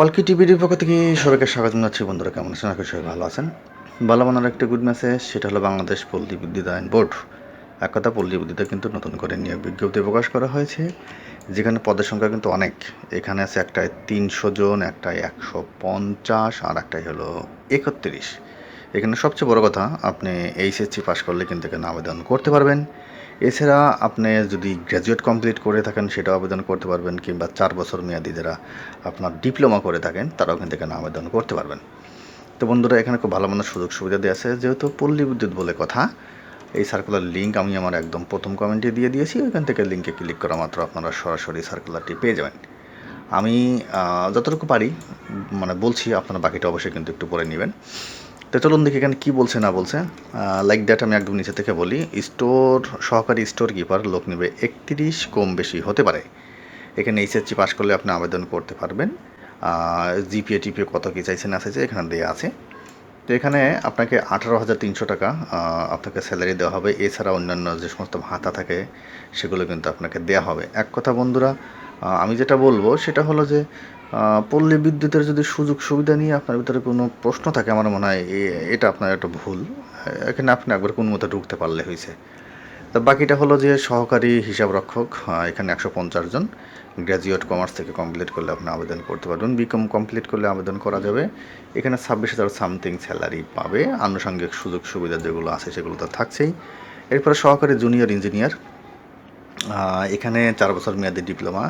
অলকি টিভির পক্ষ থেকে সবাইকে স্বাগত জানাচ্ছি। বন্ধুরা কেমন আছেন? আশা করি সবাই ভালো আছেন। ভালো মনের একটা গুড মেসেজ, সেটা হলো বাংলাদেশ পল্লী বিদ্যুৎ আইন বোর্ড এক কথা পল্লী বিদ্যুতে কিন্তু নতুন করে নিয়োগ বিজ্ঞপ্তি প্রকাশ করা হয়েছে, যেখানে পদের সংখ্যা কিন্তু অনেক। এখানে আছে একটায় 300 জন, একটায় 150, আর একটাই হলো 31। এখানে সবচেয়ে বড় কথা, আপনি এইচএসসি পাস করলে কিন্তু এখানে আবেদন করতে পারবেন। এছাড়া আপনি যদি গ্র্যাজুয়েট কমপ্লিট করে থাকেন সেটাও আবেদন করতে পারবেন, কিংবা 4 বছর মেয়াদি যারা আপনার ডিপ্লোমা করে থাকেন তারাও কিন্তু এখানে আবেদন করতে পারবেন। তো বন্ধুরা, এখানে খুব ভালো মন্দ সুযোগ সুবিধা দেওয়া আছে। যেহেতু পল্লী বিদ্যুৎ বলে কথা, এই সার্কুলার লিঙ্ক আমি আমার একদম প্রথম কমেন্টে দিয়ে দিয়েছি। ওইখান থেকে লিঙ্কে ক্লিক করা মাত্র আপনারা সরাসরি সার্কুলারটি পেয়ে যাবেন। আমি যতটুকু পারি বলছি, আপনারা বাকিটা অবশ্যই কিন্তু একটু পরে নেবেন। তো চলুন দেখি এখানে কী বলছে না বলছে। লাইক দ্যাট আমি একদম নিচে থেকে বলি। সহকারী স্টোর কিপার লোক নেবে 31, কম বেশি হতে পারে। এখানে এইচএসসি পাস করলে আপনি আবেদন করতে পারবেন। জিপিএ টিপিএ কত কী চাইছে না চাইছে এখানে দেওয়া আছে। তো এখানে আপনাকে 18,300 টাকা আপনাকে স্যালারি দেওয়া হবে। এছাড়া অন্যান্য যে সমস্ত ভাতা থাকে সেগুলো কিন্তু আপনাকে দেওয়া হবে। এক কথা বন্ধুরা, আমি যেটা বলবো সেটা হলো যে পল্লী বিদ্যুতের যদি সুযোগ সুবিধা নিয়ে আপনার ভিতরে কোনো প্রশ্ন থাকে, আমার মনে হয় এটা আপনার একটা ভুল। এখানে আপনি একবার কোনো মতো ঢুকতে পারলে হয়েছে। তো বাকিটা হলো যে সহকারী হিসাবরক্ষক, এখানে 150 জন। গ্র্যাজুয়েট কমার্স থেকে কমপ্লিট করলে আপনি আবেদন করতে পারবেন। বিকম কমপ্লিট করলে আবেদন করা যাবে। এখানে 26,000 সামথিং স্যালারি পাবে। আনুষঙ্গিক সুযোগ সুবিধা যেগুলো আছে সেগুলো তো থাকছেই। এরপরে সহকারী জুনিয়র ইঞ্জিনিয়ার, এখানে 4 বছর মেয়াদি ডিপ্লোমা,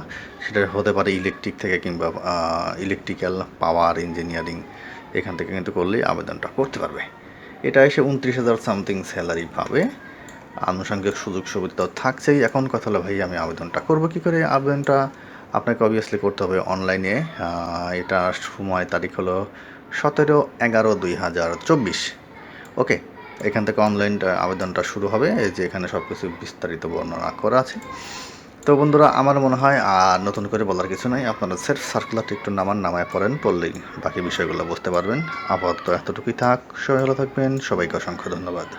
সেটা হতে পারে ইলেকট্রিক থেকে কিংবা ইলেকট্রিক্যাল পাওয়ার ইঞ্জিনিয়ারিং, এখান থেকে কিন্তু করলেই আবেদনটা করতে পারবে। এটা এসে 29,000 সামথিং স্যালারি পাবে। আনুষঙ্গিক সুযোগ সুবিধা থাকছেই। এখন কথা হলো, ভাই আমি আবেদনটা করব কী করে? আবেদনটা আপনাকে অবভিয়াসলি করতে হবে অনলাইনে। এটা সময় তারিখ হলো 17/11/2024। ওকে, এখান থেকে অনলাইনটা আবেদনটা শুরু হবে। এই যে এখানে সব কিছু বিস্তারিত বর্ণনা করা আছে। তো বন্ধুরা, আমার মনে হয় আর নতুন করে বলার কিছু নাই। আপনারা সেলফ সার্কুলারটি একটু নামায় পড়েন, পড়লেই বাকি বিষয়গুলো বুঝতে পারবেন। আপাতত এতটুকুই থাক। সবাই ভালো থাকবেন। সবাইকে অসংখ্য ধন্যবাদ।